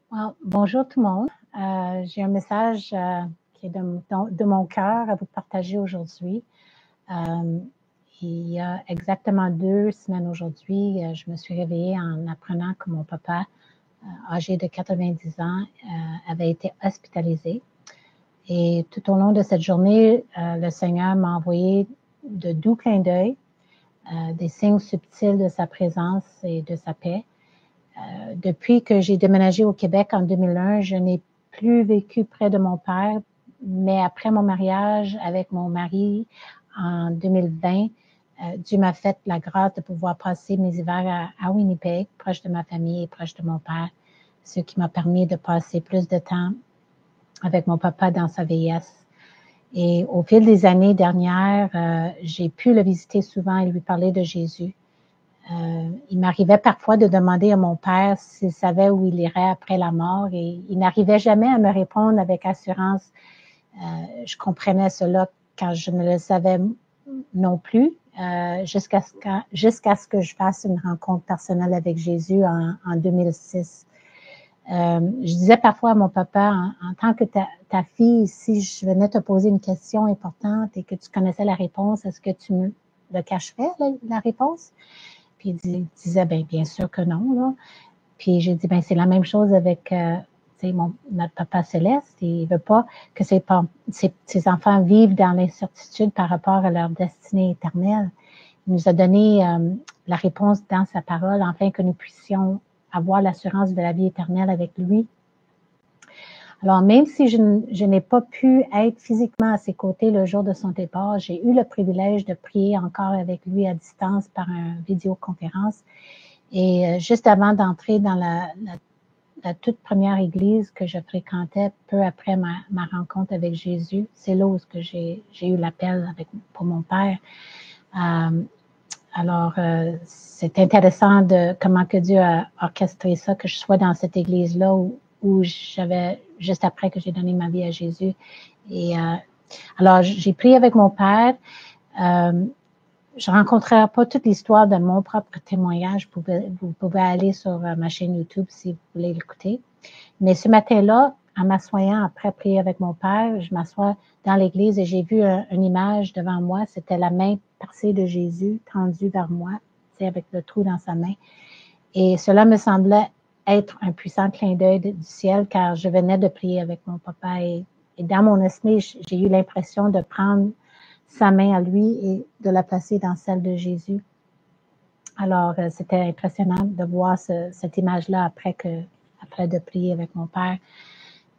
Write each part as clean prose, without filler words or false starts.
Well, bonjour tout le monde. J'ai un message qui est de mon cœur à vous partager aujourd'hui. Il y a exactement 2 semaines aujourd'hui, je me suis réveillée en apprenant que mon papa, âgé de 90 ans, avait été hospitalisé. Et tout au long de cette journée, le Seigneur m'a envoyé de doux clins d'œil, des signes subtils de sa présence et de sa paix. Depuis que j'ai déménagé au Québec en 2001, je n'ai plus vécu près de mon père, mais après mon mariage avec mon mari en 2020, Dieu m'a fait la grâce de pouvoir passer mes hivers à Winnipeg, proche de ma famille et proche de mon père, ce qui m'a permis de passer plus de temps avec mon papa dans sa vieillesse. Et au fil des années dernières, j'ai pu le visiter souvent et lui parler de Jésus. Il m'arrivait parfois de demander à mon père s'il savait où il irait après la mort et il n'arrivait jamais à me répondre avec assurance. Je comprenais cela quand je ne le savais non plus, jusqu'à ce que je fasse une rencontre personnelle avec Jésus en 2006. Je disais parfois à mon papa, en tant que ta fille, si je venais te poser une question importante et que tu connaissais la réponse, est-ce que tu me le cacherais, la réponse? Puis il disait, bien sûr que non, là. Puis j'ai dit, c'est la même chose avec notre papa céleste. Il veut pas que ses enfants vivent dans l'incertitude par rapport à leur destinée éternelle. Il nous a donné la réponse dans sa parole, afin que nous puissions avoir l'assurance de la vie éternelle avec lui. Alors, même si je n'ai pas pu être physiquement à ses côtés le jour de son départ, j'ai eu le privilège de prier encore avec lui à distance par une vidéoconférence. Et juste avant d'entrer dans la toute première église que je fréquentais peu après ma rencontre avec Jésus, c'est là où j'ai eu l'appel pour mon père. Alors, c'est intéressant de comment que Dieu a orchestré ça, que je sois dans cette église-là où j'avais, juste après que j'ai donné ma vie à Jésus. Et alors, j'ai prié avec mon père. Je ne rencontrerai pas toute l'histoire de mon propre témoignage. Vous pouvez aller sur ma chaîne YouTube si vous voulez l'écouter. Mais ce matin-là, en m'assoyant après prier avec mon père, je m'assois dans l'église et j'ai vu une image devant moi. C'était la main percée de Jésus tendue vers moi, avec le trou dans sa main. Et cela me semblait être un puissant clin d'œil du ciel car je venais de prier avec mon papa. Et dans mon esprit, j'ai eu l'impression de prendre sa main à lui et de la placer dans celle de Jésus. Alors, c'était impressionnant de voir cette image-là après de prier avec mon père.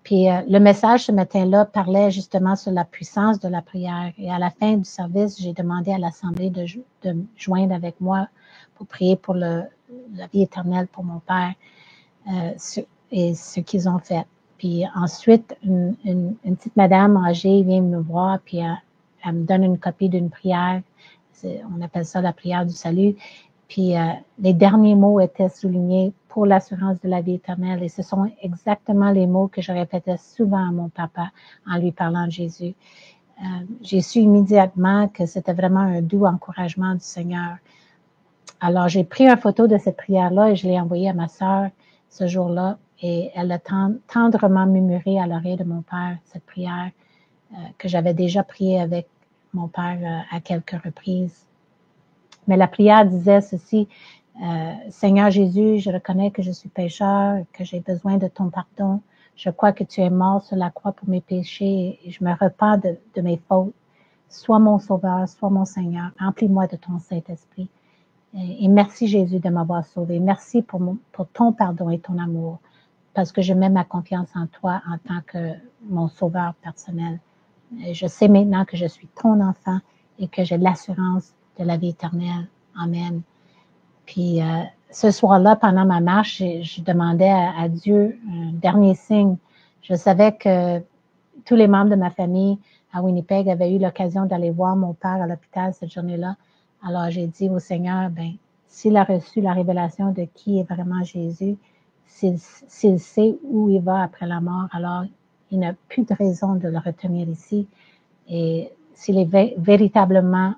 Puis, le message ce matin-là parlait justement sur la puissance de la prière. Et à la fin du service, j'ai demandé à l'Assemblée de joindre avec moi pour prier pour la vie éternelle pour mon père et ce qu'ils ont fait. Puis ensuite, une petite madame âgée vient me voir, puis elle me donne une copie d'une prière. On appelle ça la prière du salut. Puis les derniers mots étaient soulignés pour l'assurance de la vie éternelle. Et ce sont exactement les mots que je répétais souvent à mon papa en lui parlant de Jésus. J'ai su immédiatement que c'était vraiment un doux encouragement du Seigneur. Alors, j'ai pris une photo de cette prière-là et je l'ai envoyée à ma sœur ce jour-là. Et elle a tendrement murmuré à l'oreille de mon père cette prière que j'avais déjà priée avec mon père à quelques reprises. Mais la prière disait ceci, Seigneur Jésus, je reconnais que je suis pécheur, que j'ai besoin de ton pardon. Je crois que tu es mort sur la croix pour mes péchés et je me repens de mes fautes. Sois mon sauveur, sois mon Seigneur. Remplis-moi de ton Saint-Esprit. Et merci Jésus de m'avoir sauvé. Merci pour ton pardon et ton amour, parce que je mets ma confiance en toi en tant que mon sauveur personnel. Et je sais maintenant que je suis ton enfant et que j'ai l'assurance de la vie éternelle. Amen. Puis ce soir-là, pendant ma marche, je demandais à Dieu un dernier signe. Je savais que tous les membres de ma famille à Winnipeg avaient eu l'occasion d'aller voir mon père à l'hôpital cette journée-là. Alors, j'ai dit au Seigneur, s'il a reçu la révélation de qui est vraiment Jésus, s'il sait où il va après la mort, alors il n'a plus de raison de le retenir ici. Et s'il est véritablement,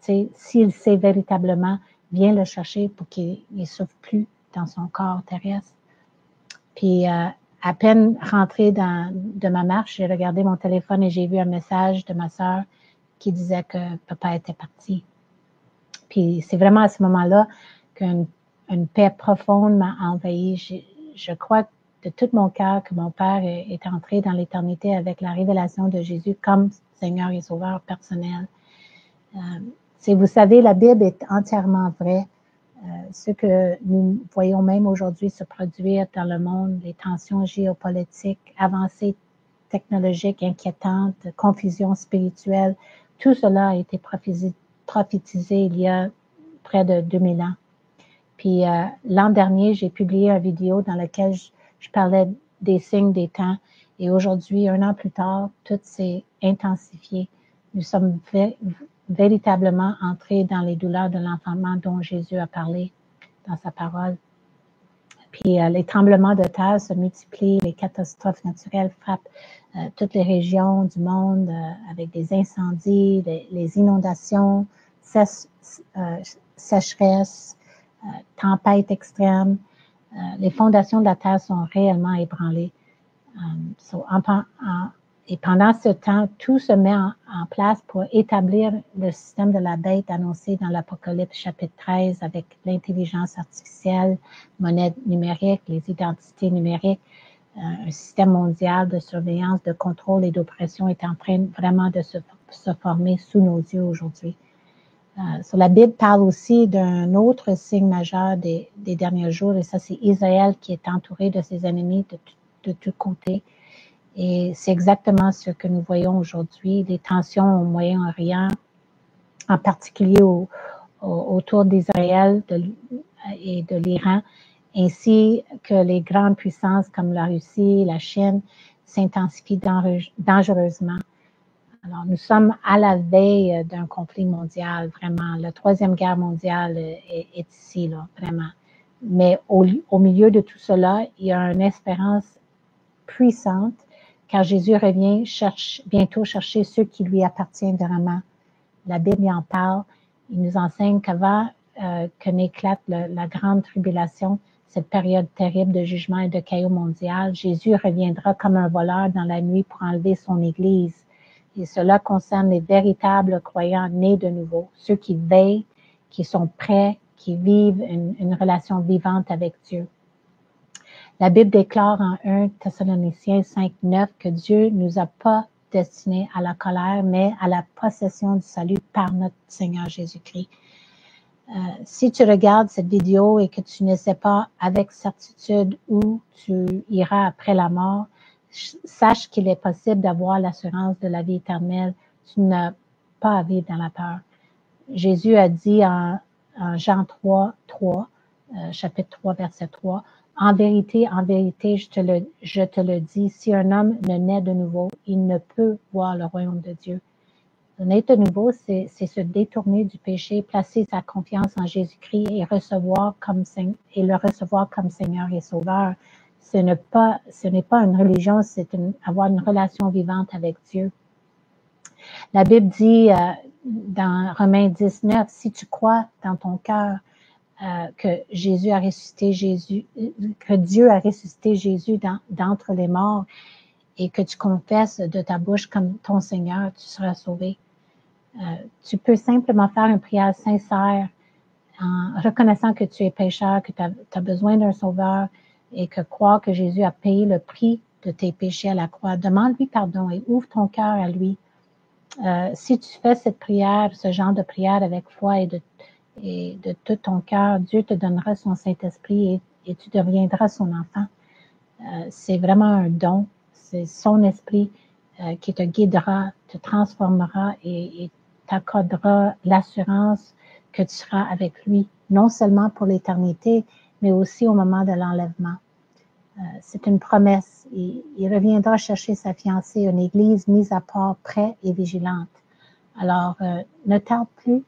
s'il sait véritablement, viens le chercher pour qu'il ne souffre plus dans son corps terrestre. Puis, à peine rentrée de ma marche, j'ai regardé mon téléphone et j'ai vu un message de ma sœur qui disait que papa était parti. Puis, c'est vraiment à ce moment-là qu'une paix profonde m'a envahi. Je crois de tout mon cœur que mon Père est entré dans l'éternité avec la révélation de Jésus comme Seigneur et Sauveur personnel. Vous savez, la Bible est entièrement vraie. Ce que nous voyons même aujourd'hui se produire dans le monde, les tensions géopolitiques, avancées technologiques inquiétantes, confusion spirituelle, tout cela a été prophétisé il y a près de 2000 ans. Puis l'an dernier, j'ai publié une vidéo dans laquelle je parlais des signes des temps. Et aujourd'hui, 1 an plus tard, tout s'est intensifié. Nous sommes véritablement entrés dans les douleurs de l'enfantement dont Jésus a parlé dans sa parole. Puis les tremblements de terre se multiplient, les catastrophes naturelles frappent toutes les régions du monde avec des incendies, les inondations, sécheresses, tempêtes extrêmes. Les fondations de la terre sont réellement ébranlées. Et pendant ce temps, tout se met en place pour établir le système de la bête annoncé dans l'Apocalypse chapitre 13 avec l'intelligence artificielle, monnaie numérique, les identités numériques, un système mondial de surveillance, de contrôle et d'oppression est en train vraiment de se former sous nos yeux aujourd'hui. La Bible parle aussi d'un autre signe majeur des derniers jours, et ça c'est Israël qui est entouré de ses ennemis de tous côtés. Et c'est exactement ce que nous voyons aujourd'hui, les tensions au Moyen-Orient, en particulier autour d'Israël et de l'Iran, ainsi que les grandes puissances comme la Russie, la Chine, s'intensifient dangereusement. Alors, nous sommes à la veille d'un conflit mondial, vraiment. La Troisième Guerre mondiale est ici, là, vraiment. Mais au milieu de tout cela, il y a une espérance puissante, car Jésus revient bientôt chercher ceux qui lui appartiennent vraiment. La Bible en parle. Il nous enseigne qu'avant que n'éclate la grande tribulation, cette période terrible de jugement et de chaos mondial, Jésus reviendra comme un voleur dans la nuit pour enlever son Église. Et cela concerne les véritables croyants nés de nouveau, ceux qui veillent, qui sont prêts, qui vivent une relation vivante avec Dieu. La Bible déclare en 1 Thessaloniciens 5:9 que Dieu ne nous a pas destinés à la colère, mais à la possession du salut par notre Seigneur Jésus-Christ. Si tu regardes cette vidéo et que tu ne sais pas avec certitude où tu iras après la mort, sache qu'il est possible d'avoir l'assurance de la vie éternelle. Tu n'as pas à vivre dans la peur. Jésus a dit en Jean 3, chapitre 3, verset 3, « En vérité, je te le dis, si un homme ne naît de nouveau, il ne peut voir le royaume de Dieu. » Naître de nouveau, c'est se détourner du péché, placer sa confiance en Jésus-Christ et le recevoir comme Seigneur et Sauveur. Ce n'est pas une religion, c'est avoir une relation vivante avec Dieu. La Bible dit dans Romains 19, si tu crois dans ton cœur que Dieu a ressuscité Jésus d'entre les morts et que tu confesses de ta bouche comme ton Seigneur, tu seras sauvé. Tu peux simplement faire une prière sincère en reconnaissant que tu es pécheur, que tu as besoin d'un sauveur et que croire que Jésus a payé le prix de tes péchés à la croix. Demande-lui pardon et ouvre ton cœur à lui. Si tu fais cette prière, ce genre de prière avec foi et de tout ton cœur, Dieu te donnera son Saint-Esprit et tu deviendras son enfant. C'est vraiment un don. C'est son esprit qui te guidera, te transformera et t'accordera l'assurance que tu seras avec lui, non seulement pour l'éternité, mais aussi au moment de l'enlèvement. C'est une promesse. Il reviendra chercher sa fiancée, une église mise à part, prête et vigilante. Alors, ne tarde plus,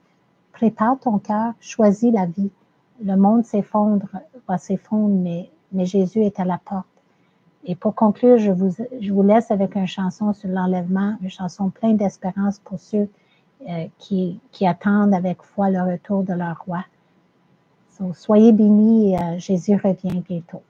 prépare ton cœur, choisis la vie. Le monde va s'effondrer, mais Jésus est à la porte. Et pour conclure, je vous laisse avec une chanson sur l'enlèvement, une chanson pleine d'espérance pour ceux qui attendent avec foi le retour de leur roi. So, soyez bénis, Jésus revient bientôt.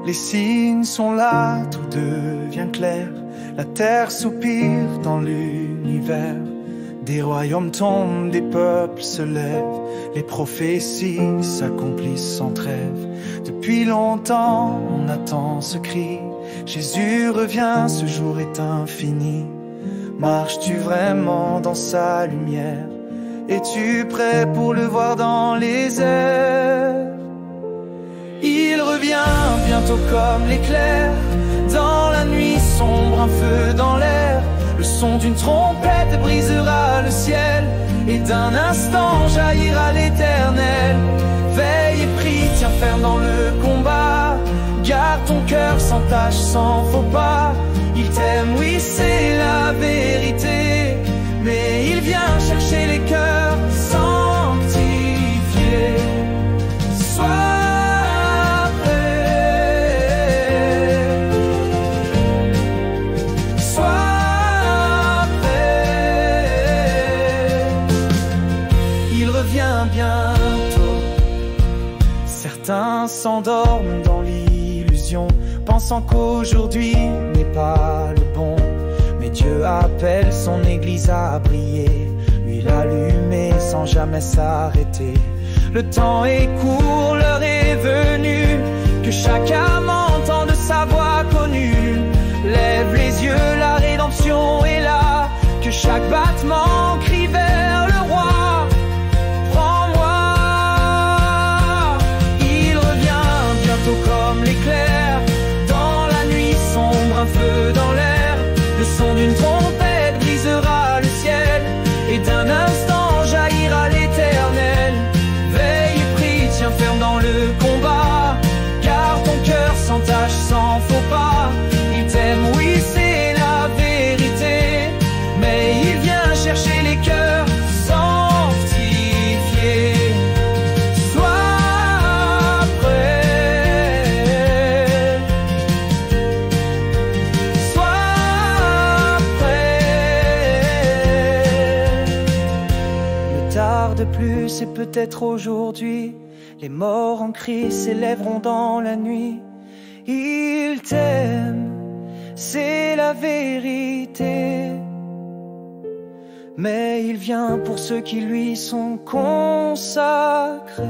Les signes sont là, tout devient clair. La terre soupire dans l'univers. Des royaumes tombent, des peuples se lèvent. Les prophéties s'accomplissent sans trêve. Depuis longtemps, on attend ce cri. Jésus revient, ce jour est infini. Marches-tu vraiment dans sa lumière? Es-tu prêt pour le voir dans les airs? Il revient bientôt comme l'éclair. Dans la nuit sombre, un feu dans l'air. Le son d'une trompette brisera le ciel, et d'un instant jaillira l'éternel. Veille et prie, tiens ferme dans le combat. Garde ton cœur sans tache, sans faux pas. Il t'aime, oui c'est la vérité, mais il vient chercher les cœurs sanctifiés. Sois prêt, sois prêt. Il revient bientôt. Certains s'endorment dans l'illusion, pensant qu'aujourd'hui n'est pas le bon. Mais Dieu appelle son église à briller, lui l'allumer sans jamais s'arrêter. Le temps est court, l'heure est venue, que chaque âme entende sa voix connue. Lève les yeux, la rédemption est là, que chaque battement crie vers le roi. Prends-moi, il revient bientôt comme l'éclair. Dans la nuit sombre, un feu dans l'air. Le son d'une trompette brisera le ciel, et d'un instant jaillira l'éternel. Veille et prie, tiens ferme dans le combat. Garde ton cœur sans tache, sans faux pas. Il t'aime, oui c'est la vérité, mais il vient chercher les cœurs sanctifiés. Sois prêt, sois prêt. Ne tarde plus, c'est peut-être aujourd'hui. Les morts en Christ s'élèveront dans la nuit. Il t'aime, c'est la vérité, mais il vient pour ceux qui lui sont consacrés.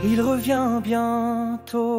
Il revient bientôt.